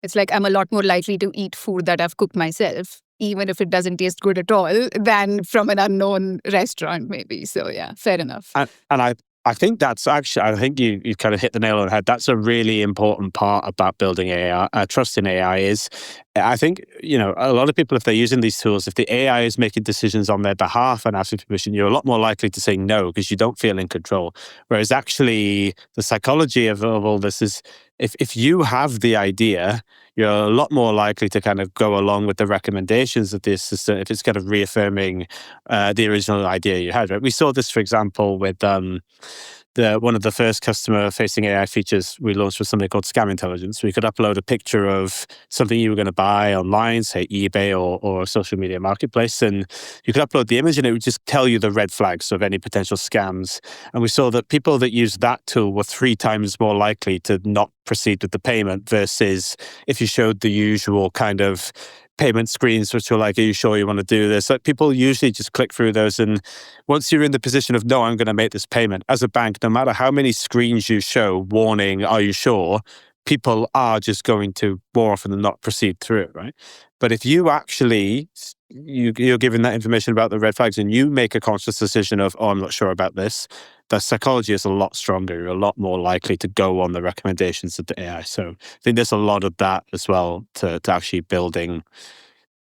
It's like I'm a lot more likely to eat food that I've cooked myself, even if it doesn't taste good at all, than from an unknown restaurant, maybe. So yeah, fair enough. And I think that's actually, I think you kind of hit the nail on the head. That's a really important part about building AI. Trust in AI is, I think, a lot of people, if they're using these tools, if the AI is making decisions on their behalf and asking permission, you're a lot more likely to say no because you don't feel in control. Whereas actually the psychology of all this is, if you have the idea, you're a lot more likely to kind of go along with the recommendations of the assistant if it's kind of reaffirming the original idea you had. Right? We saw this, for example, with one of the first customer-facing AI features we launched was something called Scam Intelligence. We could upload a picture of something you were going to buy online, say eBay or a social media marketplace, and you could upload the image and it would just tell you the red flags of any potential scams. And we saw that people that used that tool were 3 times more likely to not proceed with the payment versus if you showed the usual kind of payment screens, which were like, are you sure you want to do this? Like people usually just click through those. And once you're in the position of, no, I'm going to make this payment, as a bank, no matter how many screens you show warning, are you sure? People are just going to more often than not proceed through it, right? But if you actually, you're given that information about the red flags and you make a conscious decision of, oh, I'm not sure about this, the psychology is a lot stronger. You're a lot more likely to go on the recommendations of the AI. So I think there's a lot of that as well to actually building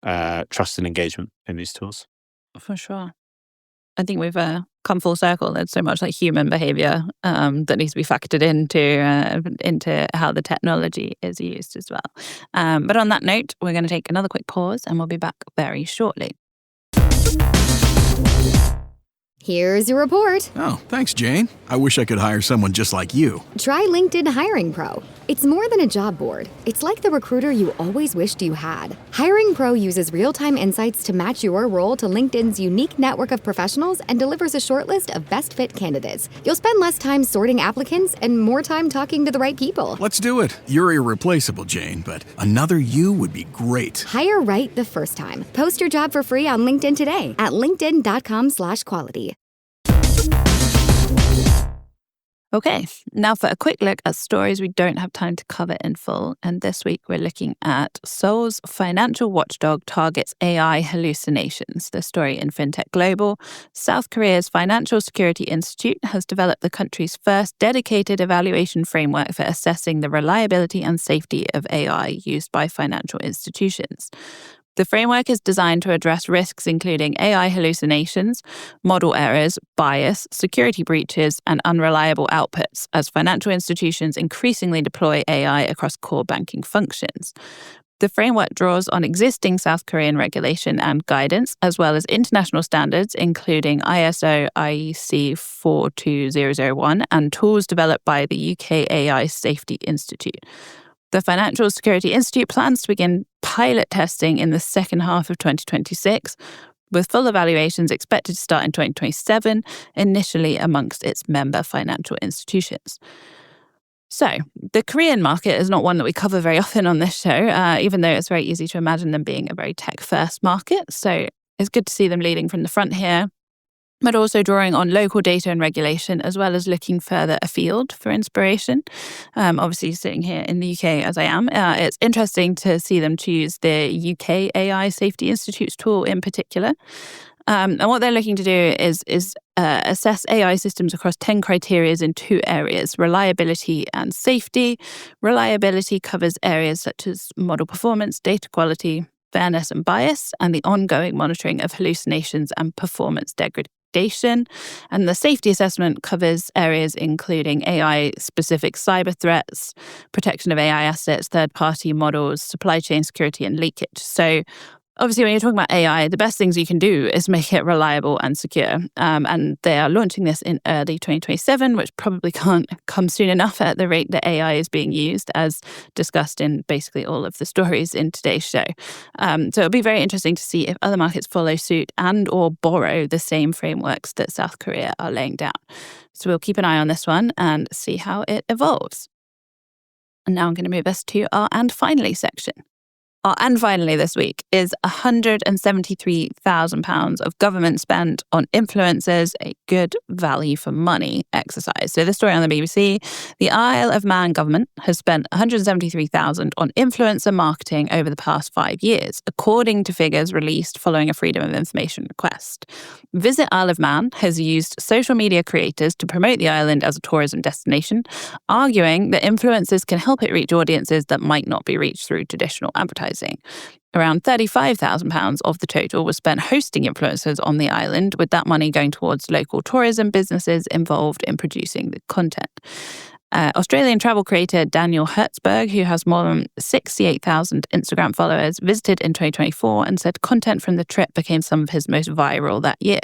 trust and engagement in these tools. For sure. I think we've come full circle. There's so much like human behavior that needs to be factored into how the technology is used as well. But on that note, we're going to take another quick pause and we'll be back very shortly. Here's your report. Oh, thanks, Jane. I wish I could hire someone just like you. Try LinkedIn Hiring Pro. It's more than a job board. It's like the recruiter you always wished you had. Hiring Pro uses real-time insights to match your role to LinkedIn's unique network of professionals and delivers a shortlist of best fit candidates. You'll spend less time sorting applicants and more time talking to the right people. Let's do it. You're irreplaceable, Jane, but another you would be great. Hire right the first time. Post your job for free on LinkedIn today at linkedin.com/quality. Okay, now for a quick look at stories we don't have time to cover in full. And this week we're looking at Seoul's financial watchdog targets AI hallucinations. The story in Fintech Global. South Korea's Financial Security Institute has developed the country's first dedicated evaluation framework for assessing the reliability and safety of AI used by financial institutions. The framework is designed to address risks including AI hallucinations, model errors, bias, security breaches, and unreliable outputs as financial institutions increasingly deploy AI across core banking functions. The framework draws on existing South Korean regulation and guidance, as well as international standards, including ISO IEC 42001 and tools developed by the UK AI Safety Institute. The Financial Security Institute plans to begin pilot testing in the second half of 2026, with full evaluations expected to start in 2027, initially amongst its member financial institutions. So, the Korean market is not one that we cover very often on this show, even though it's very easy to imagine them being a very tech-first market. So, it's good to see them leading from the front here. but also drawing on local data and regulation, as well as looking further afield for inspiration. Obviously, sitting here in the UK as I am, it's interesting to see them choose the UK AI Safety Institute's tool in particular. And what they're looking to do is assess AI systems across 10 criteria in 2 areas: reliability and safety. Reliability covers areas such as model performance, data quality, fairness and bias, and the ongoing monitoring of hallucinations and performance degradation. And the safety assessment covers areas including AI-specific cyber threats, protection of AI assets, third-party models, supply chain security, and leakage. So obviously, when you're talking about AI, the best things you can do is make it reliable and secure. And they are launching this in early 2027, which probably can't come soon enough at the rate that AI is being used, as discussed in basically all of the stories in today's show. So it'll be very interesting to see if other markets follow suit and or borrow the same frameworks that South Korea are laying down. So we'll keep an eye on this one and see how it evolves. And now I'm going to move us to our And Finally section. Our And Finally this week is £173,000 of government spent on influencers, a good value for money exercise. So this story on the BBC, the Isle of Man government has spent £173,000 on influencer marketing over the past 5 years, according to figures released following a Freedom of Information request. Visit Isle of Man has used social media creators to promote the island as a tourism destination, arguing that influencers can help it reach audiences that might not be reached through traditional advertising. Around £35,000 of the total was spent hosting influencers on the island, with that money going towards local tourism businesses involved in producing the content. Australian travel creator Daniel Hertzberg, who has more than 68,000 Instagram followers, visited in 2024 and said content from the trip became some of his most viral that year.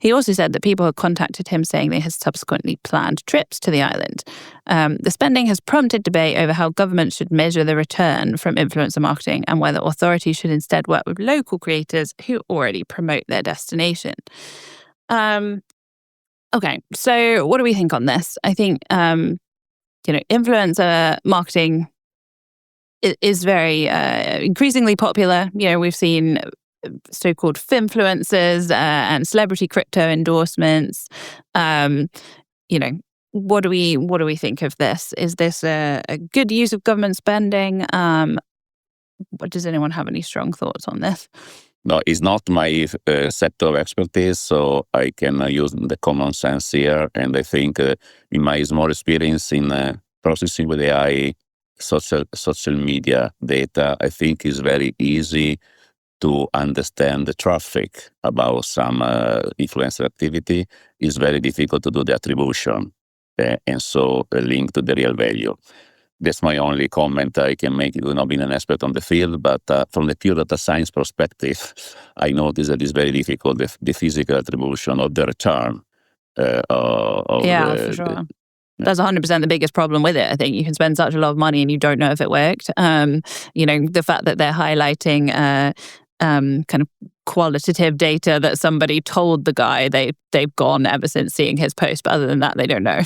He also said that people had contacted him saying they had subsequently planned trips to the island. The spending has prompted debate over how governments should measure the return from influencer marketing and whether authorities should instead work with local creators who already promote their destination. Okay, so what do we think on this? I think influencer marketing is very increasingly popular. We've seen so-called finfluencers and celebrity crypto endorsements. What do we think of this? Is this a good use of government spending? Does anyone have any strong thoughts on this? No, it's not my sector of expertise, so I can use the common sense here. And I think in my small experience in processing with AI social media data, I think it's very easy to understand the traffic about some influencer activity. It's very difficult to do the attribution and so link to the real value. That's my only comment I can make. You not being an expert on the field, but from the pure data science perspective, I notice that it's very difficult, the physical attribution of the return. For sure. That's 100% the biggest problem with it. I think you can spend such a lot of money and you don't know if it worked. The fact that they're highlighting kind of qualitative data that somebody told the guy they've gone ever since seeing his post, but other than that, they don't know.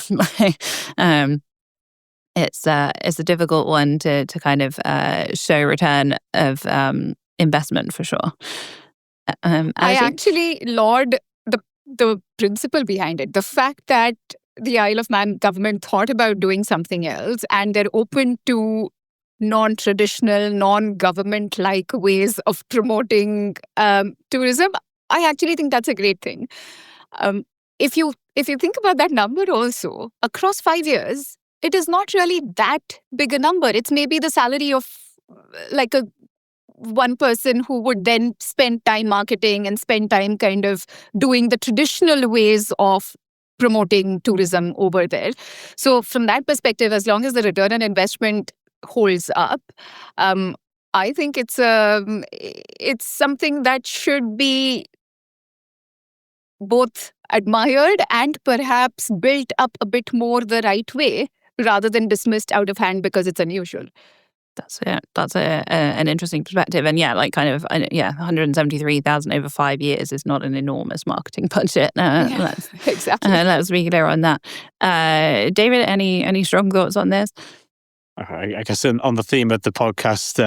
It's a difficult one to kind of show return of investment for sure. I actually laud the principle behind it. The fact that the Isle of Man government thought about doing something else and they're open to non-traditional, non-government-like ways of promoting tourism, I actually think that's a great thing. If you think about that number also, across 5 years, it is not really that big a number. It's maybe the salary of like one person who would then spend time marketing and spend time kind of doing the traditional ways of promoting tourism over there. So from that perspective, as long as the return on investment holds up, I think it's something that should be both admired and perhaps built up a bit more the right way, rather than dismissed out of hand because it's unusual. That's it. That's an interesting perspective. And 173,000 over 5 years is not an enormous marketing budget. Exactly. Let's be clear on that. David, any strong thoughts on this? I guess on the theme of the podcast,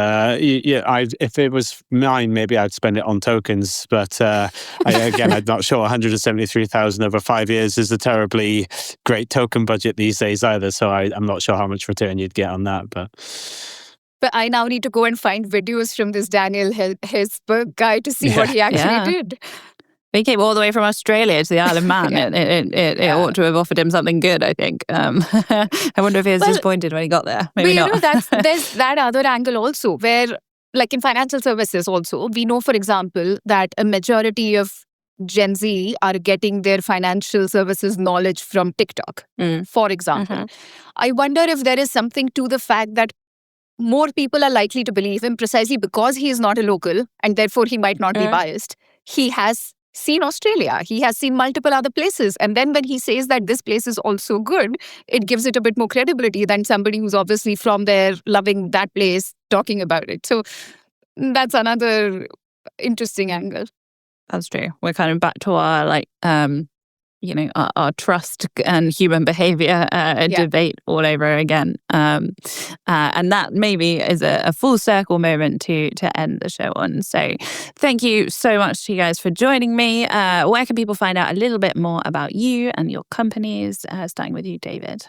if it was mine, maybe I'd spend it on tokens. But I'm not sure 173,000 over 5 years is a terribly great token budget these days either. So I'm not sure how much return you'd get on that. But I now need to go and find videos from this Daniel Hesberg guy to see what he actually did. He came all the way from Australia to the Isle of Man. It ought to have offered him something good, I think. I wonder if he was disappointed when he got there. Maybe not. There's that other angle also where, like in financial services also, we know, for example, that a majority of Gen Z are getting their financial services knowledge from TikTok, for example. Mm-hmm. I wonder if there is something to the fact that more people are likely to believe him precisely because he is not a local and therefore he might not be biased. He has seen Australia. He has seen multiple other places. And then when he says that this place is also good, it gives it a bit more credibility than somebody who's obviously from there, loving that place, talking about it. So that's another interesting angle. That's true. We're kind of back to our our trust and human behavior debate all over again. And that maybe is a full circle moment to end the show on. So thank you so much to you guys for joining me. Where can people find out a little bit more about you and your companies? Starting with you, David.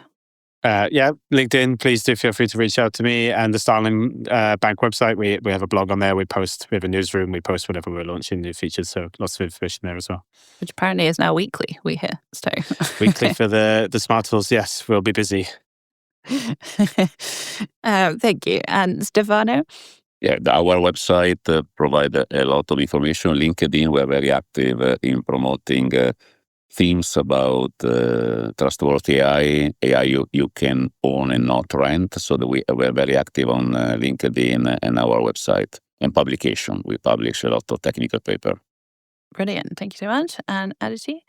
LinkedIn, please do feel free to reach out to me, and the Starling Bank website. We have a blog on there. We have a newsroom. We post whenever we're launching new features, so lots of information there as well. Which apparently is now weekly, we hear. So weekly for the smart tools. Yes, we'll be busy. Thank you. And Stefano? Yeah, our website provides a lot of information. LinkedIn, we're very active in promoting themes about trustworthy AI you can own and not rent. So that we're very active on LinkedIn and our website and publication. We publish a lot of technical paper. Brilliant. Thank you so much. And Aditi?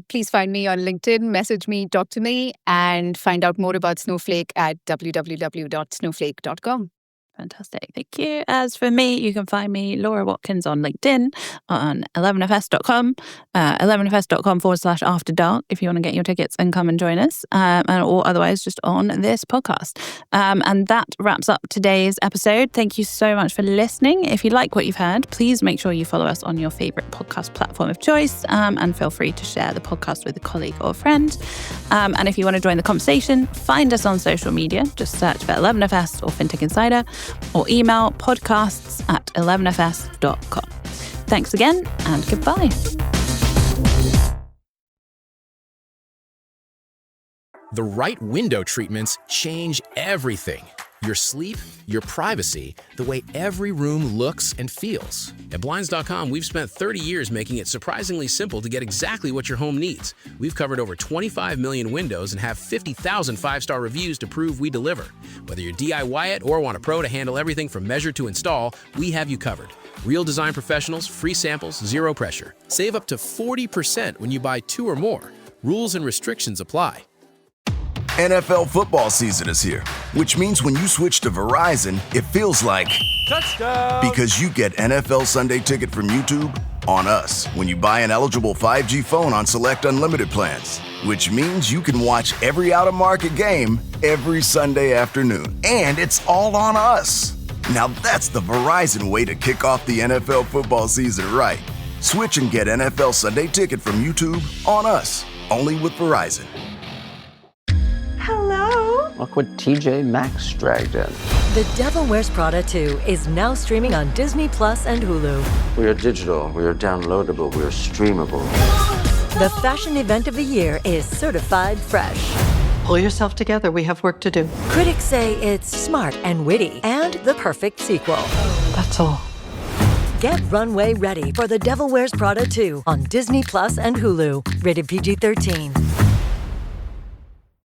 Please find me on LinkedIn, message me, talk to me, and find out more about Snowflake at www.snowflake.com. Fantastic. Thank you. As for me, you can find me, Laura Watkins, on LinkedIn, on 11fs.com, 11fs.com/after dark if you want to get your tickets and come and join us, or otherwise just on this podcast. And that wraps up today's episode. Thank you so much for listening. If you like what you've heard, please make sure you follow us on your favorite podcast platform of choice, and feel free to share the podcast with a colleague or friend. And if you want to join the conversation, find us on social media. Just search for 11fs or Fintech Insider, or email podcasts@11fs.com. Thanks again, and goodbye. The right window treatments change everything. Your sleep, your privacy, the way every room looks and feels. At Blinds.com, we've spent 30 years making it surprisingly simple to get exactly what your home needs. We've covered over 25 million windows and have 50,000 five-star reviews to prove we deliver. Whether you DIY it or want a pro to handle everything from measure to install, we have you covered. Real design professionals, free samples, zero pressure. Save up to 40% when you buy 2 or more. Rules and restrictions apply. NFL football season is here, which means when you switch to Verizon, it feels like touchdown, because you get NFL Sunday Ticket from YouTube on us when you buy an eligible 5G phone on select unlimited plans, which means you can watch every out-of-market game every Sunday afternoon, and it's all on us. Now that's the Verizon way to kick off the NFL football season right. Switch and get NFL Sunday Ticket from YouTube on us, only with Verizon. Look what TJ Maxx dragged in. The Devil Wears Prada 2 is now streaming on Disney Plus and Hulu. We are digital, we are downloadable, we are streamable. The fashion event of the year is certified fresh. Pull yourself together, we have work to do. Critics say it's smart and witty and the perfect sequel. That's all. Get runway ready for The Devil Wears Prada 2 on Disney Plus and Hulu. Rated PG-13.